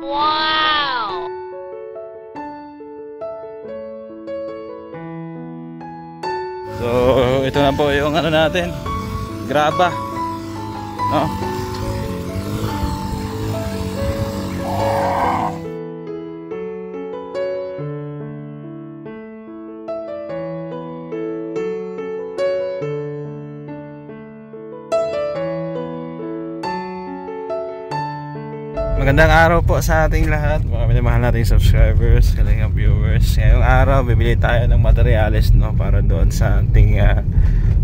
Wow! So, ito na po yung ano natin, graba, no? Magandang araw po sa ating lahat, mga minamahal nating subscribers, kalingap viewers. Ngayong araw, bibili tayo ng materyales, no, para doon sa ating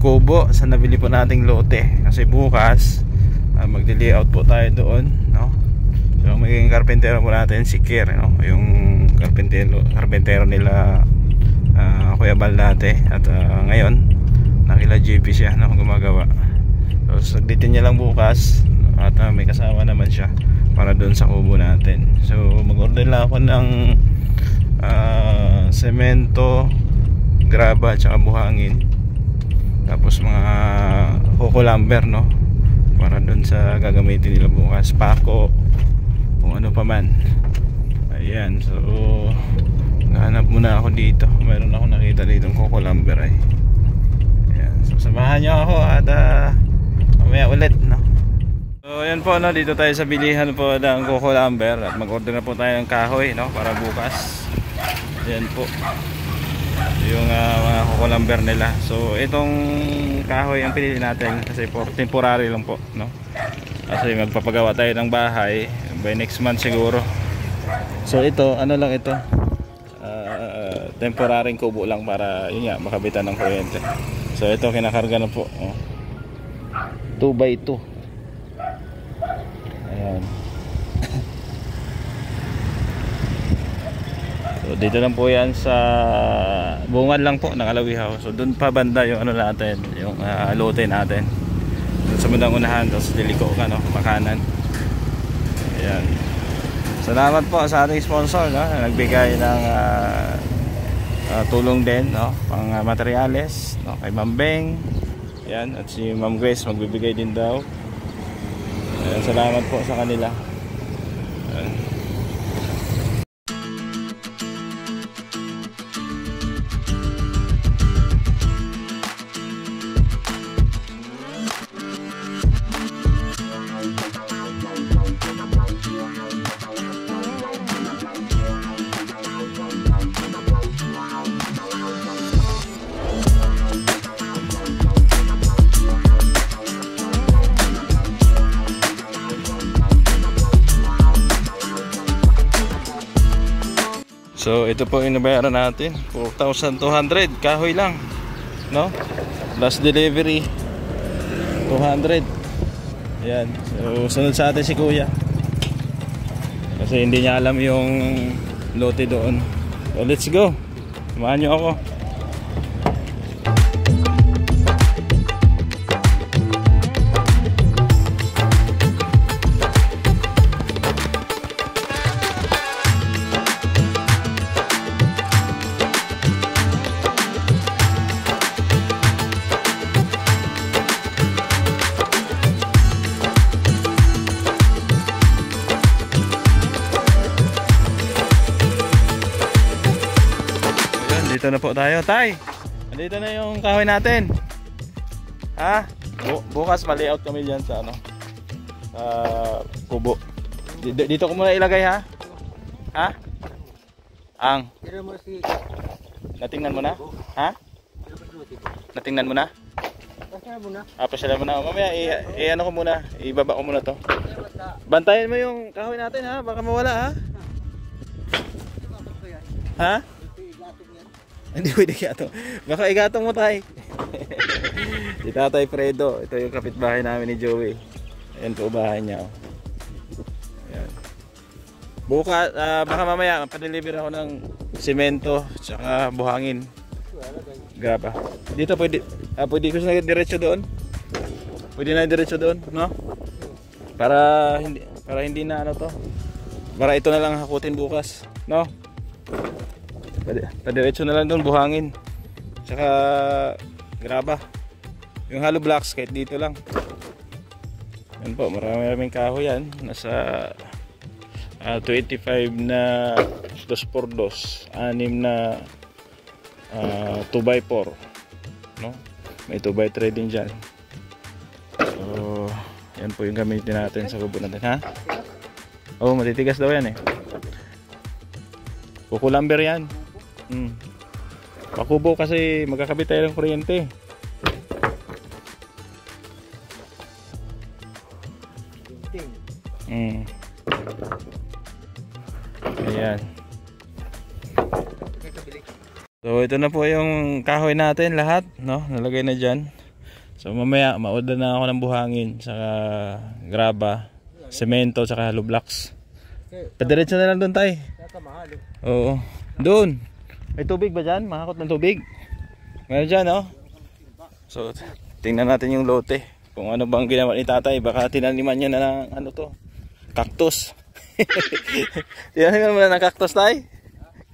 kubo, sa nabili po nating lote. Kasi bukas, magdi-layout po tayo doon, no? So, magiging karpentero po natin si Kier, no? Yung karpentero nila Kuya Baldate. At ngayon, nakila JP siya, no, gumagawa. So, saglitin niya lang bukas, at may kasama naman siya para doon sa kubo natin. So mag-order lang ako ng semento, graba at saka buhangin, tapos mga coco lumber, no, para doon sa gagamitin nila bukas, pako, kung ano pa man. Ayan, so hanap muna ako dito. Mayroon ako nakita dito ng coco lumber ay. Ayan, so samahan nyo ako at mamaya ulit, no. So ayan po, no, dito tayo sa bilihan po ng coco lumber at mag-order na po tayo ng kahoy, no, para bukas. Ayan po yung mga coco lumber nila. So itong kahoy ang pinili natin kasi po temporary lang po, no, kasi magpapagawa tayo ng bahay by next month siguro. So ito, ano lang ito, temporary kubo lang para yun nga, makabitan ng kuryente. So ito kinakarga na po, 2x2. Ayan. So dito lang po yan sa bungan lang po ng Alawihaw. So doon pa banda yung ano natin, yung lote natin. Doon sa bandang unahan, tapos diliko ka, no, pakanan. Ayan. Salamat po sa ating sponsor, no, na nagbigay ng tulong din, no, pang materyales, no, kay Ma'am Beng. Ayan, at si Ma'am Grace magbibigay din daw. Ayan, salamat po sa kanila. Ayan. So ito po yung nabayaran natin, 4,200 kahoy lang, no, plus delivery 200. Ayan, so sunod sa atin si Kuya kasi hindi niya alam yung lote doon. So let's go, samahan nyo ako. Dito na po tayo, Tay. Dito na yung kahoy natin. Ha? Bukas ma-layout kami diyan sa ano, kubo. Dito ko muna ilagay, ha? Ha? Ang natingnan mo na? Ha? Natingnan mo na? Pasyalan mo na. Mamaya ano ko muna, ibaba ko muna to. Bantayan mo yung kahoy natin, ha? Baka mawala, ha? Ha? Hindi pwede igato. Baka igatong mo, Tay. Si Tatay Fredo. Ito yung kapitbahay namin ni Joey. Ayan po bahay niya, oh. Ayan. Bukas, baka mamaya pa-deliver ako ng semento tsaka buhangin, graba. Dito pwede, pwede ko na diretso doon. Pwede na diretso doon, no? Para hindi na ano to. Para ito na lang hakutin bukas, no? Padiretso na lang doon buhangin tsaka graba. Yung hollow blocks kahit dito lang. Yan po, maraming kahoy yan. Nasa 285 na 2x2, 6 na 2x4, no? May 2x3 din dyan. So yan po yung gamitin natin sa kubo natin, ha? Oh, matitigas daw yan eh. Kukulamber yan. Pakubo kasi magkakabit tayo ng kuryente. Ayan. So ito na po yung kahoy natin lahat, no? Nalagay na dyan. So mamaya ma-order na ako ng buhangin, saka graba, semento, saka hollow blocks. Padiretso na lang doon tayo. Oo. Doon. May tubig ba dyan? Makakot ng tubig? Meron dyan, no? So tingnan natin yung lote. Kung ano bang ginawa ni tatay. Baka tinaniman niya na ng ano to, cactus. Tinaniman mo na ng cactus, tay?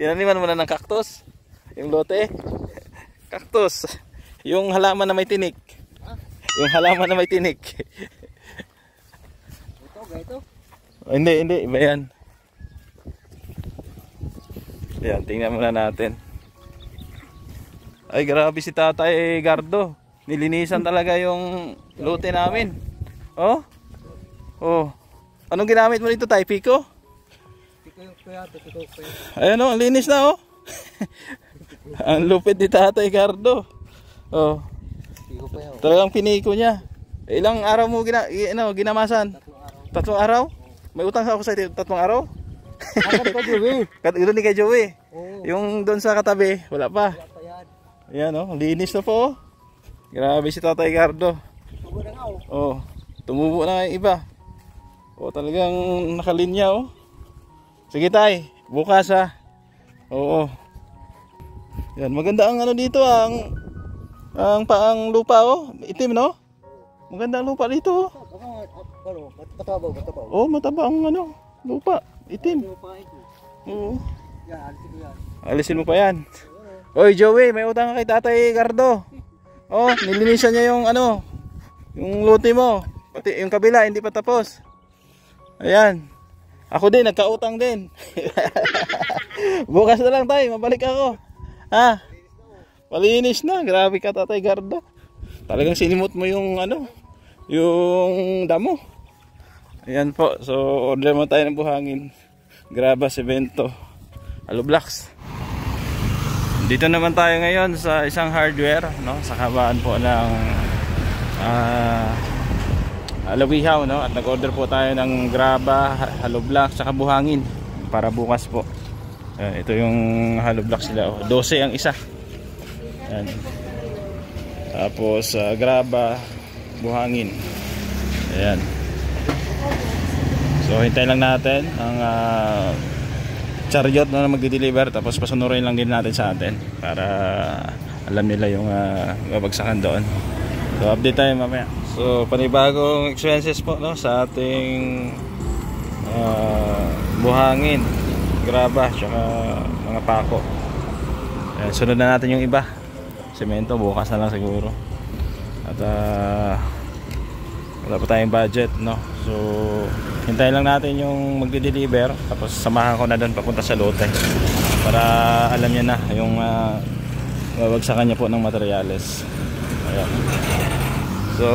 Tinaniman mo na ng cactus? Yung lote? Cactus. Yung halaman na may tinik. Yung halaman na may tinik. Ito? Hindi. Iba yan. Ayan, tingnan muna natin. Ay, grabe si Tatay Gardo. Nilinisan talaga yung lote namin. Oh? Oh. Anong ginamit mo dito, tay? Pico? Pico yung kuya. Ayan o, ang linis na oh. Ang lupit ni Tatay Gardo. Oh. Talagang piniko niya. Ilang araw mo ginamasan? 3 araw? May utang ako sa 3 araw? Doon ni kay Joey. Yung doon sa katabi, wala pa. Ayan oh, linis na po oh. Grabe si Tatay Gardo. Oh, tumubo na yung iba. Oh, talagang nakalinya oh. Sige tay, bukas ha. Oo. Yan, maganda ang ano dito, ang paang lupa oh, itim no? Maganda ang lupa dito oh. Oh, mataba ang ano, lupa, itim. Oo. Alisin mo pa yan. Oy Joey, may utang ka kay Tatay Gardo. Oh, nilinisan niya yung ano, yung lote mo. Pati yung kabila hindi pa tapos. Ayan. Ako din nagkautang din. Bukas na lang tayo, mabalik ako. Ha? Malinis na, grabe ka Tatay Gardo. Talagang sinimot mo yung ano, yung damo. Ayan po, so order mo tayo ng buhangin. Graba, semento, hollow blocks. Dito naman tayo ngayon sa isang hardware, no? Sa kabaan po ng Alawihaw, no? At nag-order po tayo ng graba, hollow blocks, saka buhangin para bukas po. Ito yung hollow blocks nila, oh. 12 ang isa. Ayan. Tapos graba, buhangin. Ayan. So hintayin lang natin ang chariot na magdi-deliver, tapos pasunurin lang din natin sa atin para alam nila yung babagsakan doon. So update tayo mamaya. So panibagong expenses po, no, sa ating buhangin, graba, tsaka mga pako. Ayan, sunod na natin yung iba. Semento bukas na lang siguro. At wala pa tayong budget, no. So hintayin lang natin yung magde-deliver, tapos samahan ko na doon papunta sa lote para alam niya na yung babagsakan niya po ng materyales. Ayan. So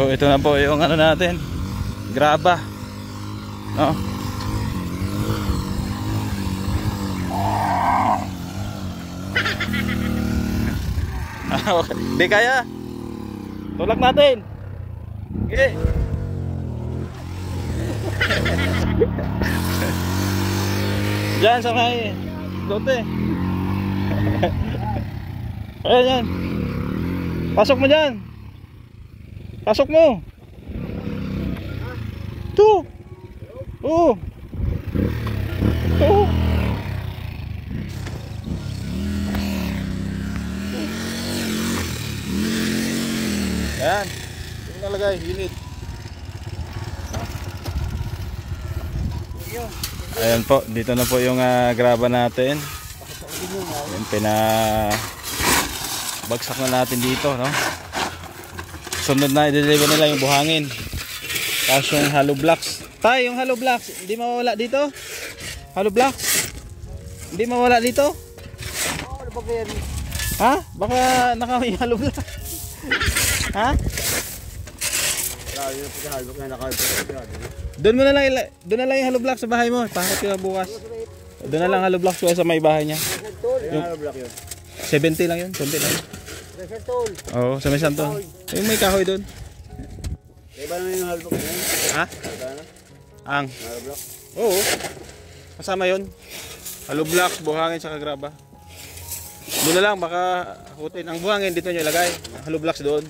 ito na po yung ano natin, graba, no. Hindi kaya, tulak natin. Okay. Diyan sa may lote. Ayan yan. Pasok mo dyan. Pasok mo. Ito. Oo. Oo. Ayan. Ito nalagay, unit. Ayan po, dito na po yung graba natin. Ayan, bagsak na natin dito, no? Sunod na i-deliver nila yung buhangin, tapos yung hollow blocks. Tay, yung hollow blocks, hindi mawawala dito? Hollow blocks? Hindi mawawala dito? Ha? Baka nakawin hollow blocks. Ha? Doon mo na lang doon na lang yung hollow blocks sa bahay mo. Pakit ko bukas. Doon na lang hollow blocks ko sa may bahay niya. Yung hollow block yun. 70 lang yun, 70 lang. Oo, sa may santol. Yung may kahoy doon. Iba naman yung hollow block yun. Ha? Ang Hollow block? oo. Kasama yun. Hollow blocks, buhangin, saka graba. Doon na lang, baka akutin. Ang buhangin dito nyo ilagay. Hollow blocks doon.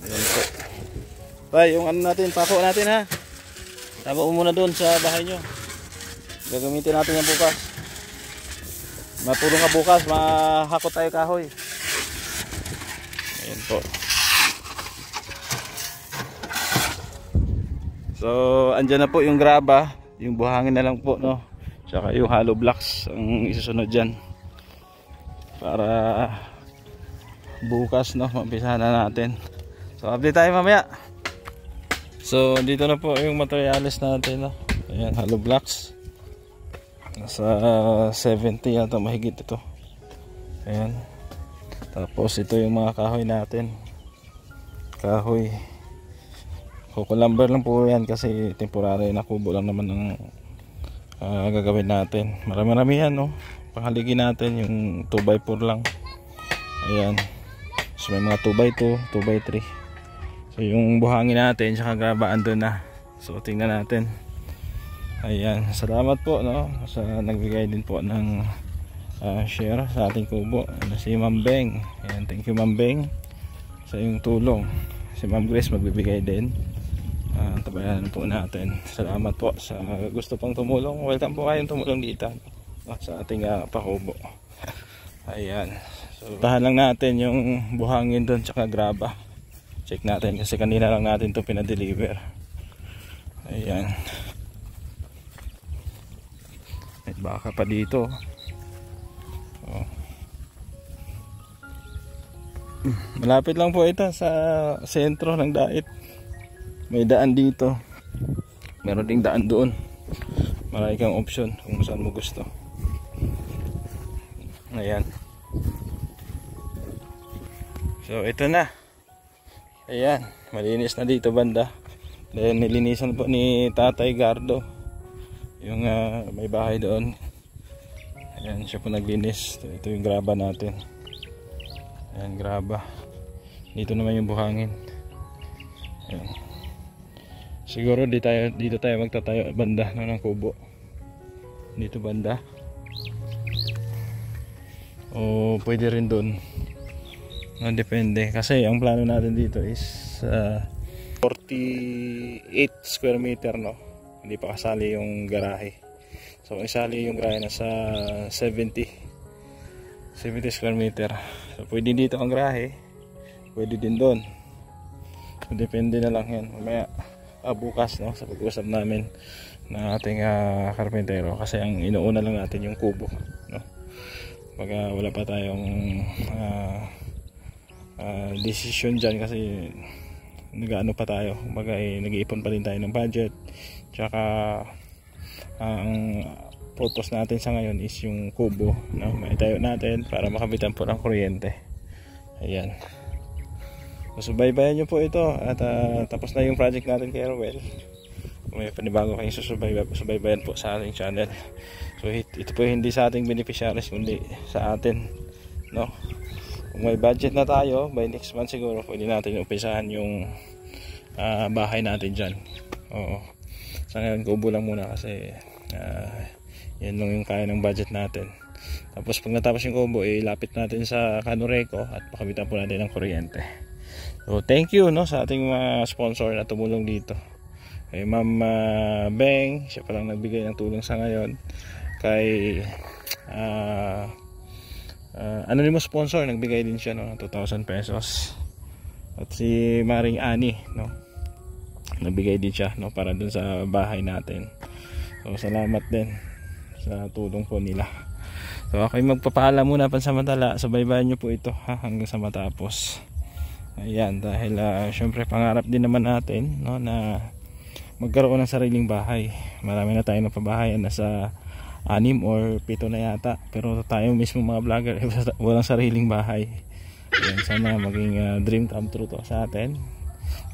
Ayan po. Tay, yung ano natin, pako natin ha. Tago muna doon sa bahay nyo. Gagamitin natin yan bukas. Matulong ka bukas, mahakot tayo kahoy. Ayan po. So, andyan na po yung graba. Yung buhangin na lang po, no. Tsaka yung hollow blocks ang isusunod dyan. Para bukas, no, mampisahan na natin. So, update tayo mamaya. So, dito na po yung materials natin, no. Ayan, hollow blocks. Nasa 70 yata mahigit ito. Ayan. Tapos ito yung mga kahoy natin. Kahoy. Coco lumber lang po yan kasi temporary na kubo lang naman ang gagawin natin. Marami-rami yan, no. Panghaligin natin yung 2x4 lang. Ayan. So may mga 2x2, 2x3. So yung buhangin natin saka grabaan doon na. So tingnan natin. Ayan, salamat po, no, sa nagbigay din po ng share sa ating kubo, si Ma'am Beng. Ayan, thank you Ma'am Beng sa iyong tulong. Si Ma'am Grace magbibigay din. Tabayan po natin. Salamat po sa gusto pang tumulong. Welcome po kayong tumulong dito, sa ating pakubo. Ayan, so tahan lang natin yung buhangin doon tsaka graba. Check natin kasi kanina lang natin ito pinadeliver. Ayan, may baka pa dito. Oh. Malapit lang po ito sa sentro ng Dait. May daan dito. Meron ding daan doon. Marami kang option kung saan mo gusto. Ayan. So ito na. Ayan, malinis na dito banda. Dahil nilinisan po ni Tatay Gardo yung may bahay doon. Ayan, siya po naglinis. Ito yung graba natin. Ayan, graba. Dito naman yung buhangin. Ayan. Siguro dito tayo magtatayo banda ng kubo. Dito banda. O pwede rin doon. No, depende. Kasi ang plano natin dito is 48 square meter, no. Hindi pa kasali yung garahe. So isali yung garahe nasa 70 square meter. So pwede dito ang garahe, pwede din doon. So depende na lang yan. Mamaya bukas, no, sa pag-usap namin ng ating karpentero. Kasi ang inuuna lang natin yung kubo, no. Baga wala pa tayong decision dyan kasi nag-ano pa tayo. Baga nag-iipon pa din tayo ng budget. Tsaka ang purpose natin sa ngayon is yung kubo, no? Maitayo natin para makabitan po ng kuryente. Ayan. So subaybayan nyo po ito. At tapos na yung project natin kay Rowell. Kung may panibago kayong subaybayan po sa ating channel. So ito po hindi sa ating beneficiaries kundi sa atin, no? Kung may budget na tayo by next month siguro pwede natin umpisahan yung bahay natin dyan. Oo. Sa ngayon kubo lang muna kasi yan lang yung kaya ng budget natin. Tapos pag natapos yung kubo ilapit natin sa Canureco at pakabitan po natin ng kuryente. So thank you, no, sa ating mga sponsor na tumulong dito. Kay Ma'am Beng, siya pa lang nagbigay ng tulong sa ngayon. Kay anonymous sponsor nagbigay din siya, no, ng 2,000 pesos. At si Maring Ani, no, nagbigay din siya, no, para dun sa bahay natin. So salamat din sa tulong po nila. So ako ay magpapaalam muna pansamantala. Subaybayan nyo po ito, ha, hanggang sa matapos. Ayan, dahil syempre pangarap din naman natin, no, na magkaroon ng sariling bahay. Marami na tayo napabahayan, nasa 6 or 7 na yata, pero tayo mismo mga vlogger walang sariling bahay. Yan, sana maging dream come true to sa atin,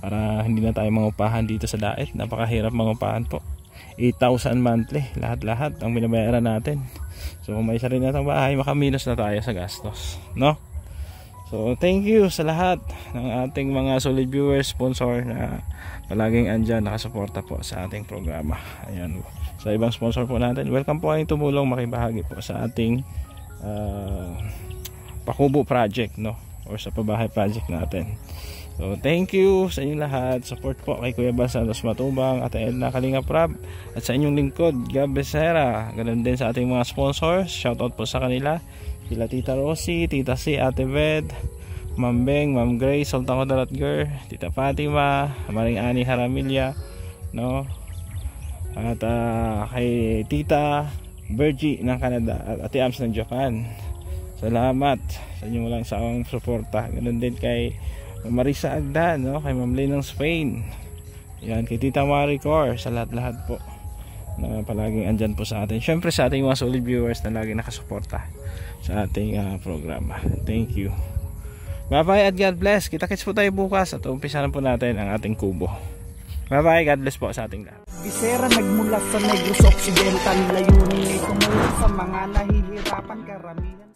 para hindi na tayo mangupahan dito sa Daet. Napakahirap mangupahan po, 8,000 monthly lahat-lahat ang binabayaran natin. So kung may sarili natang bahay, makaminus na tayo sa gastos, no? So thank you sa lahat ng ating mga solid viewers, sponsor na palaging andyan nakasuporta po sa ating programa. Ayan, sa ibang sponsor po natin, welcome po kayong tumulong makibahagi po sa ating Pakubo project, no, or sa pabahay project natin. So thank you sa inyong lahat. Support po kay Kuya Bal Santos Matubang at Edna Kalinga Prab, at sa inyong lingkod Gab Becerra. Ganun din sa ating mga sponsors, shoutout po sa kanila, sila Tita Rosie, Tita C, Ate Ved, Ma'am Beng, Ma'am Grace, Sultan Kodalatger, Tita Fatima, Maring Ani Haramilya, no, at kay Tita Virgie ng Canada at Ate Ams ng Japan. Salamat sa inyong walang sawang suporta. Ganun din kay Marisa Agdan, no, kay Ma'am Lynn ng Spain, yan, kay Tita Maricor, sa lahat-lahat po na palaging andyan po sa atin. Syempre sa ating mga solid viewers na lagi nakasuporta sa ating programa. Thank you. Bye bye at God bless. Kita-kits po tayo bukas at umpisa na po natin ang ating kubo. Bye bye, God bless po sa ating lahat. Bisera nagmula sa Negros Occidental, layunin ay tumulong sa mga nahihirapan karamihan.